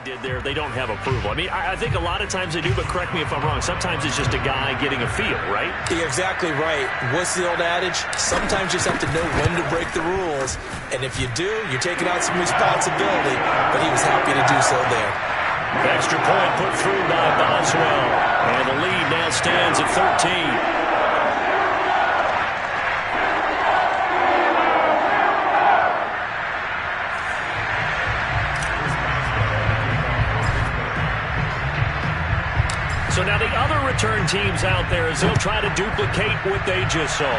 did there, they don't have approval. I mean, I think a lot of times they do, but correct me if I'm wrong. Sometimes it's just a guy getting a feel, right? You're exactly right. What's the old adage? Sometimes you just have to know when to break the rules. And if you do, you're taking on some responsibility. But he was happy to do so there. Extra point put through by Boswell. And the lead now stands at 13. So now the other return teams out there as they'll try to duplicate what they just saw.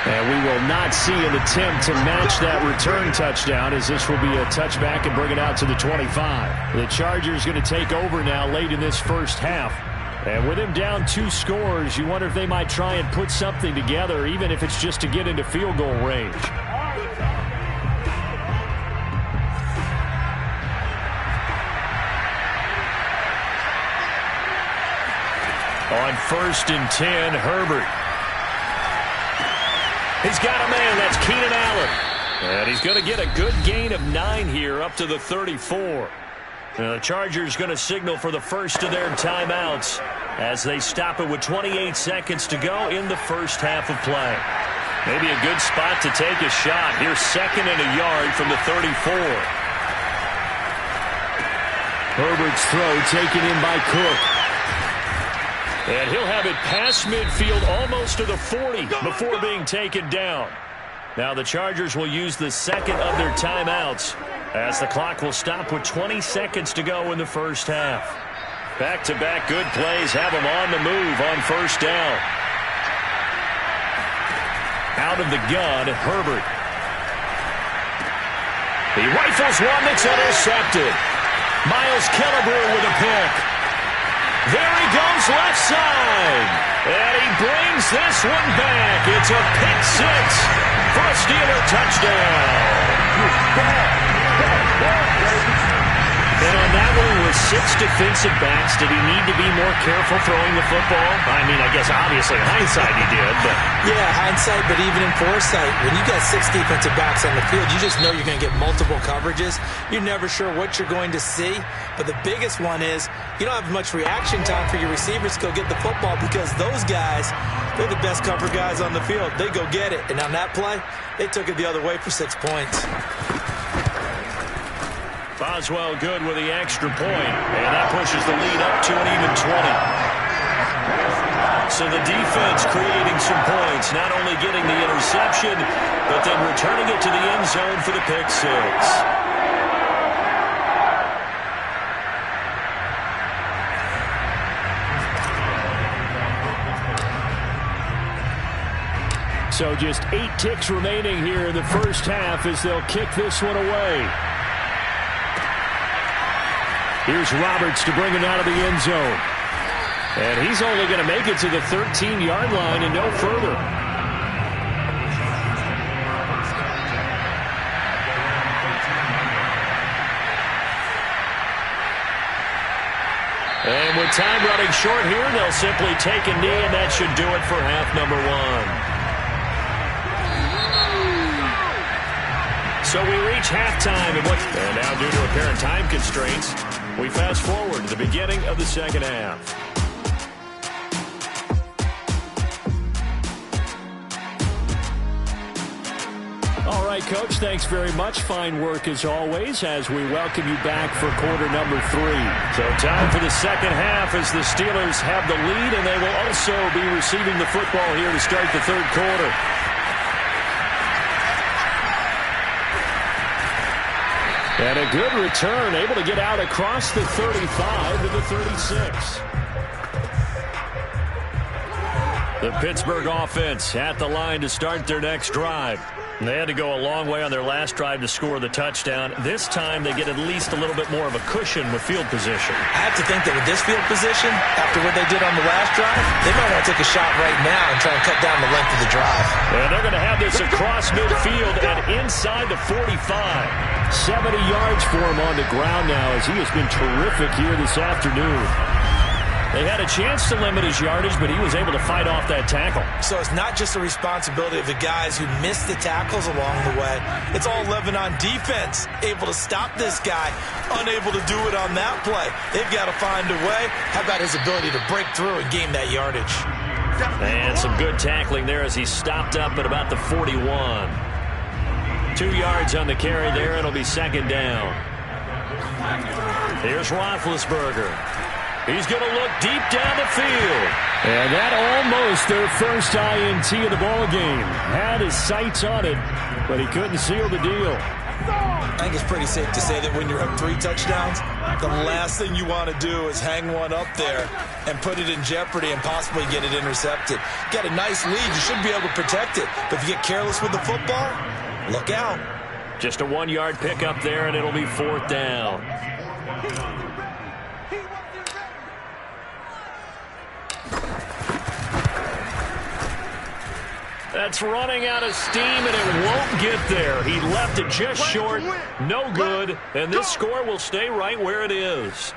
And we will not see an attempt to match that return touchdown, as this will be a touchback and bring it out to the 25. The Chargers going to take over now late in this first half. And with him down 2 scores, you wonder if they might try and put something together, even if it's just to get into field goal range. On 1st and 10, Herbert. He's got a man. That's Keenan Allen. And he's going to get a good gain of 9 here up to the 34. Now the Chargers going to signal for the first of their timeouts as they stop it with 28 seconds to go in the first half of play. Maybe a good spot to take a shot. Here's 2nd and a yard from the 34. Herbert's throw taken in by Cook. And he'll have it past midfield almost to the 40 before being taken down. Now the Chargers will use the second of their timeouts as the clock will stop with 20 seconds to go in the first half. Back-to-back good plays have them on the move on 1st down. Out of the gun, Herbert. He rifles one that's intercepted. Miles Killebrew with a pick. There he goes left side. And he brings this one back. It's a pick 6 for a Steeler touchdown. And on that one with 6 defensive backs, did he need to be more careful throwing the football? I mean, I guess obviously hindsight he did, but... Yeah, hindsight, but even in foresight, when you got 6 defensive backs on the field, you just know you're going to get multiple coverages. You're never sure what you're going to see. But the biggest one is you don't have much reaction time for your receivers to go get the football because those guys, they're the best cover guys on the field. They go get it. And on that play, they took it the other way for 6 points. Boswell good with the extra point, and that pushes the lead up to an even 20. So the defense creating some points, not only getting the interception, but then returning it to the end zone for the pick 6. So just 8 ticks remaining here in the first half as they'll kick this one away. Here's Roberts to bring it out of the end zone. And he's only going to make it to the 13-yard line and no further. And with time running short here, they'll simply take a knee, and that should do it for half number 1. So we reach halftime, and now due to apparent time constraints, we fast forward to the beginning of the second half. All right, Coach, thanks very much. Fine work as always as we welcome you back for quarter number 3. So time for the second half as the Steelers have the lead, and they will also be receiving the football here to start the third quarter. And a good return, able to get out across the 35 to the 36. The Pittsburgh offense at the line to start their next drive. They had to go a long way on their last drive to score the touchdown. This time they get at least a little bit more of a cushion with field position. I have to think that with this field position, after what they did on the last drive, they might want to take a shot right now and try and cut down the length of the drive. And they're going to have this across midfield and inside the 45. 70 yards for him on the ground now as he has been terrific here this afternoon. They had a chance to limit his yardage, but he was able to fight off that tackle. So it's not just the responsibility of the guys who missed the tackles along the way. It's all living on defense, able to stop this guy, unable to do it on that play. They've got to find a way. How about his ability to break through and gain that yardage? And some good tackling there as he stopped up at about the 41. 2 yards on the carry there. It'll be second down. Here's Roethlisberger. He's going to look deep down the field. And that almost their first INT of the ball game. Had his sights on it, but he couldn't seal the deal. I think it's pretty safe to say that when you're up 3 touchdowns, the last thing you want to do is hang one up there and put it in jeopardy and possibly get it intercepted. Got a nice lead. You should be able to protect it. But if you get careless with the football, look out. Just a 1-yard pickup there, and it'll be fourth down. That's running out of steam, and it won't get there. He left it just short. No good, and this score will stay right where it is.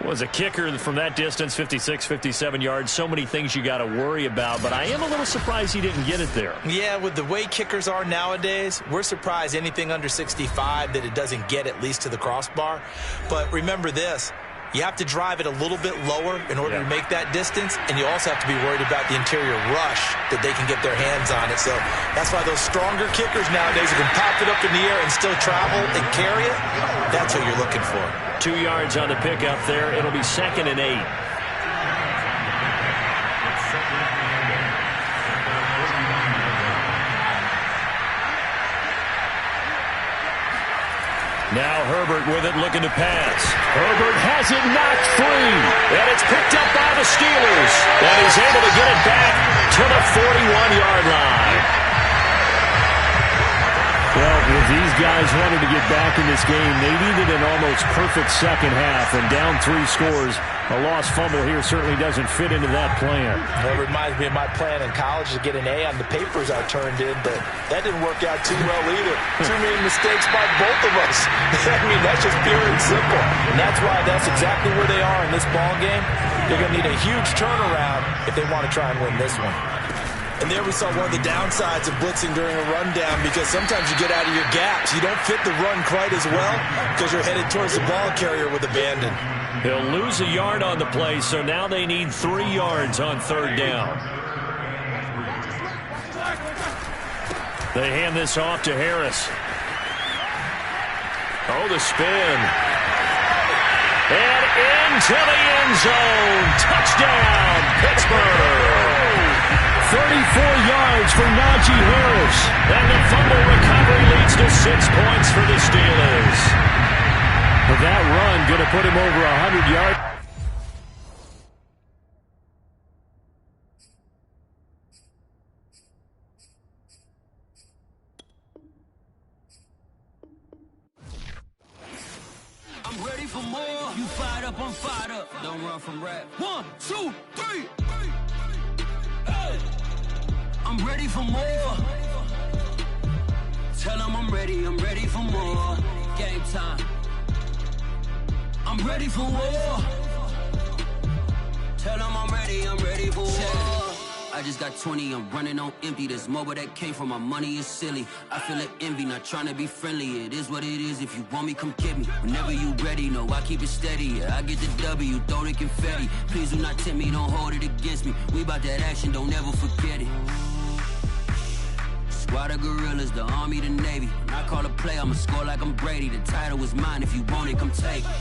Was a kicker from that distance, 56, 57 yards. So many things you got to worry about, but I am a little surprised he didn't get it there. Yeah, with the way kickers are nowadays, we're surprised anything under 65 that it doesn't get at least to the crossbar. But remember this. You have to drive it a little bit lower in order to make that distance, and you also have to be worried about the interior rush that they can get their hands on it. So that's why those stronger kickers nowadays who can pop it up in the air and still travel and carry it, that's what you're looking for. 2 yards on the pickup there. It'll be second and 8. Now Herbert with it, looking to pass. Herbert has it knocked free. And it's picked up by the Steelers. And he's able to get it back to the 41-yard line. Well, if these guys wanted to get back in this game, they needed an almost perfect second half. And down 3 scores, a lost fumble here certainly doesn't fit into that plan. Well, it reminds me of my plan in college to get an A on the papers I turned in, but that didn't work out too well either. Too many mistakes by both of us. I mean, that's just pure and simple. And that's why that's exactly where they are in this ball game. They're going to need a huge turnaround if they want to try and win this one. And there we saw one of the downsides of blitzing during a rundown, because sometimes you get out of your gaps. You don't fit the run quite as well because you're headed towards the ball carrier with abandon. He'll lose a yard on the play, so now they need 3 yards on third down. They hand this off to Harris. Oh, the spin. And into the end zone. Touchdown, Pittsburgh. 34 yards for Najee Harris. And the fumble recovery leads to 6 points for the Steelers. But that run going to put him over 100 yards. I'm ready for more. You fired up, I'm fired up. Don't run from rap. 1, 2, 3. Hey. I'm ready for more. Tell them I'm ready for more. Game time. I'm ready for war. Tell them I'm ready for war. I just got 20, I'm running on empty. This mobile that came from my money is silly. I feel like envy, not trying to be friendly. It is what it is, if you want me, come get me. Whenever you ready, no, I keep it steady. Yeah, I get the W, throw the confetti. Please do not tempt me, don't hold it against me. We about that action, don't ever forget it. Squad of gorillas, the army, the navy. When I call a play, I'ma score like I'm Brady. The title is mine, if you want it, come take it.